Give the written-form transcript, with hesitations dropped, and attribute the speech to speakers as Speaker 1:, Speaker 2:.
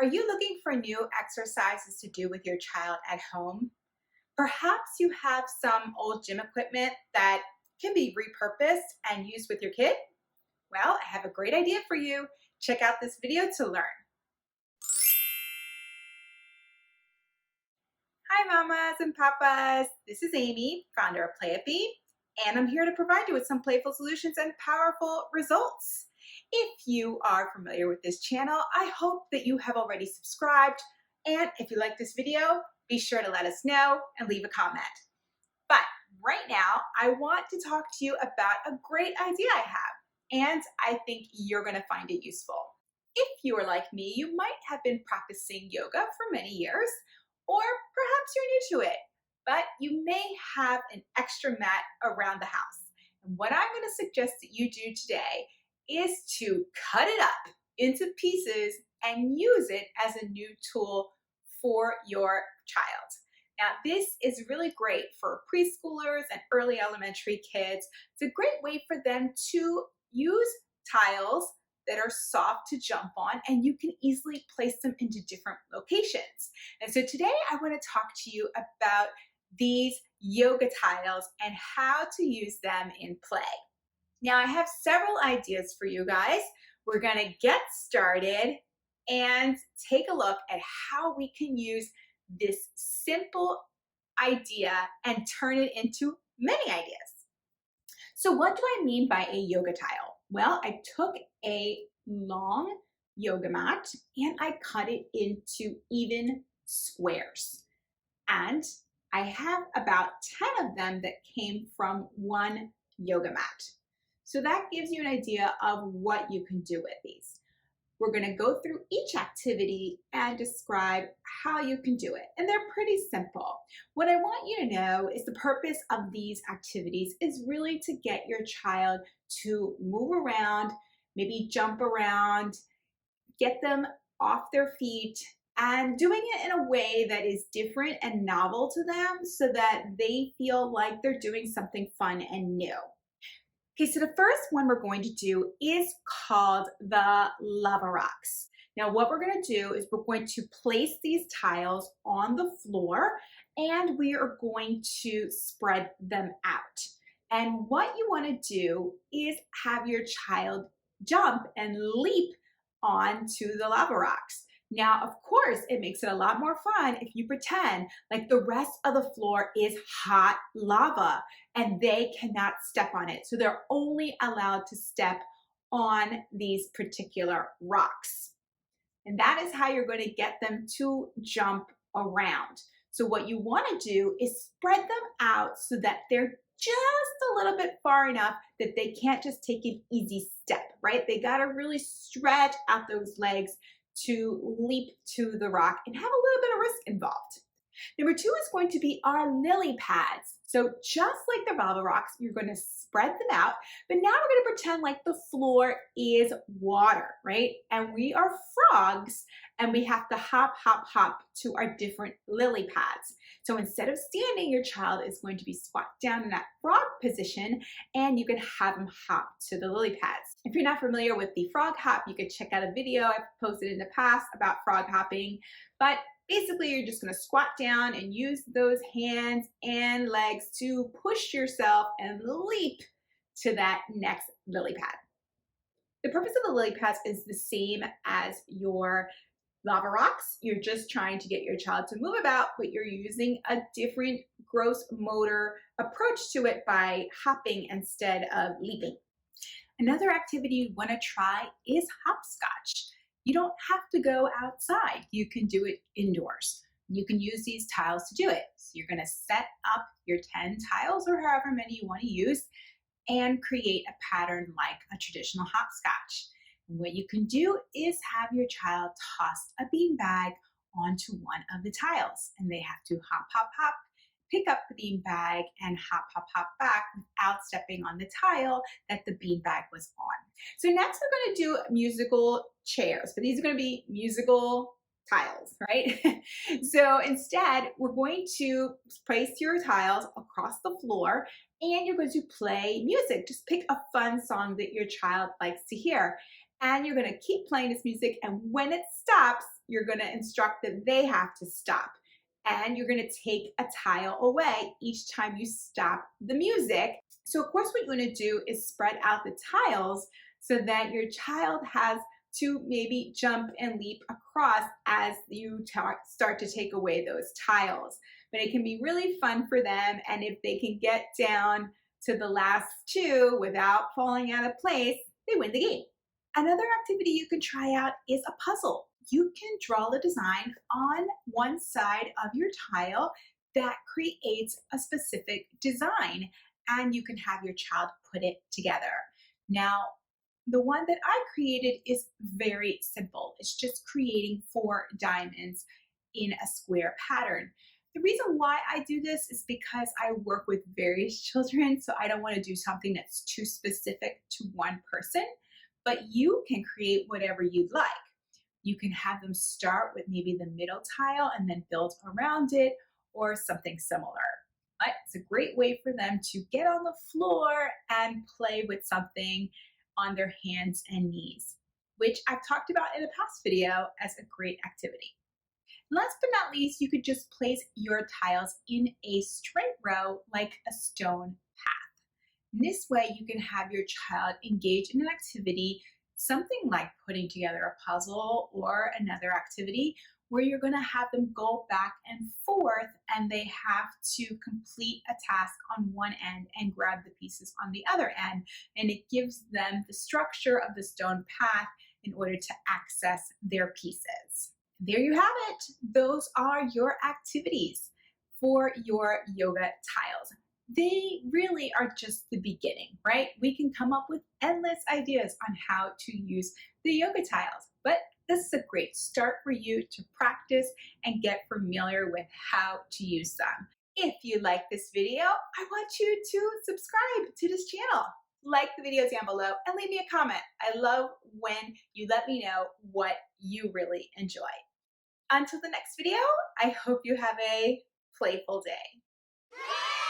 Speaker 1: Are you looking for new exercises to do with your child at home? Perhaps you have some old gym equipment that can be repurposed and used with your kid? Well, I have a great idea for you. Check out this video to learn. Hi, mamas and papas. This is Amy, founder of Playapy, and I'm here to provide you with some playful solutions and powerful results. If you are familiar with this channel, I hope that you have already subscribed. And if you like this video, be sure to let us know and leave a comment. But right now, I want to talk to you about a great idea I have, and I think you're going to find it useful. If you are like me, you might have been practicing yoga for many years, or perhaps you're new to it, but you may have an extra mat around the house. And what I'm going to suggest that you do today is to cut it up into pieces and use it as a new tool for your child. Now, this is really great for preschoolers and early elementary kids. It's a great way for them to use tiles that are soft to jump on, and you can easily place them into different locations. And so today I want to talk to you about these yoga tiles and how to use them in play. Now, I have several ideas for you guys. We're going to get started and take a look at how we can use this simple idea and turn it into many ideas. So what do I mean by a yoga tile? Well, I took a long yoga mat and I cut it into even squares. And I have about 10 of them that came from one yoga mat. So that gives you an idea of what you can do with these. We're going to go through each activity and describe how you can do it. And they're pretty simple. What I want you to know is the purpose of these activities is really to get your child to move around, maybe jump around, get them off their feet, and doing it in a way that is different and novel to them so that they feel like they're doing something fun and new. Okay, so the first one we're going to do is called the lava rocks. Now what we're going to do is we're going to place these tiles on the floor and we are going to spread them out. And what you want to do is have your child jump and leap onto the lava rocks. Now, of course, it makes it a lot more fun if you pretend like the rest of the floor is hot lava and they cannot step on it. So they're only allowed to step on these particular rocks. And that is how you're going to get them to jump around. So what you want to do is spread them out so that they're just a little bit far enough that they can't just take an easy step, right? They got to really stretch out those legs to leap to the rock and have a little bit of risk involved. Number 2 is going to be our lily pads. So just like the lava rocks, you're going to spread them out, but now we're going to pretend like the floor is water, right? And we are frogs and we have to hop, hop, hop to our different lily pads. So instead of standing, your child is going to be squat down in that frog position and you can have them hop to the lily pads. If you're not familiar with the frog hop, you could check out a video I've posted in the past about frog hopping, but basically, you're just going to squat down and use those hands and legs to push yourself and leap to that next lily pad. The purpose of the lily pads is the same as your lava rocks. You're just trying to get your child to move about, but you're using a different gross motor approach to it by hopping instead of leaping. Another activity you want to try is hopscotch. You don't have to go outside. You can do it indoors. You can use these tiles to do it. So you're going to set up your 10 tiles or however many you want to use and create a pattern like a traditional hopscotch. And what you can do is have your child toss a beanbag onto one of the tiles and they have to hop, hop, hop, pick up the beanbag and hop, hop, hop back without stepping on the tile that the beanbag was on. So next we're going to do musical chairs, but these are going to be musical tiles, right? So instead, we're going to place your tiles across the floor and you're going to play music. Just pick a fun song that your child likes to hear. And you're going to keep playing this music, and when it stops, you're going to instruct that they have to stop. And you're going to take a tile away each time you stop the music. So of course what you want to do is spread out the tiles so that your child has to maybe jump and leap across as you start to take away those tiles. But it can be really fun for them, and if they can get down to the last two without falling out of place, they win the game. Another activity you can try out is a puzzle. You can draw the design on one side of your tile that creates a specific design, and you can have your child put it together. Now, the one that I created is very simple. It's just creating 4 diamonds in a square pattern. The reason why I do this is because I work with various children, so I don't want to do something that's too specific to one person, but you can create whatever you'd like. You can have them start with maybe the middle tile and then build around it, or something similar. But it's a great way for them to get on the floor and play with something on their hands and knees, which I've talked about in a past video as a great activity. Last but not least, you could just place your tiles in a straight row like a stone path. This way you can have your child engage in an activity, something like putting together a puzzle or another activity, where you're going to have them go back and forth and they have to complete a task on one end and grab the pieces on the other end. And it gives them the structure of the stone path in order to access their pieces. There you have it. Those are your activities for your yoga tiles. They really are just the beginning, right? We can come up with endless ideas on how to use the yoga tiles, but this is a great start for you to practice and get familiar with how to use them. If you like this video, I want you to subscribe to this channel. Like the video down below and leave me a comment. I love when you let me know what you really enjoy. Until the next video, I hope you have a playful day.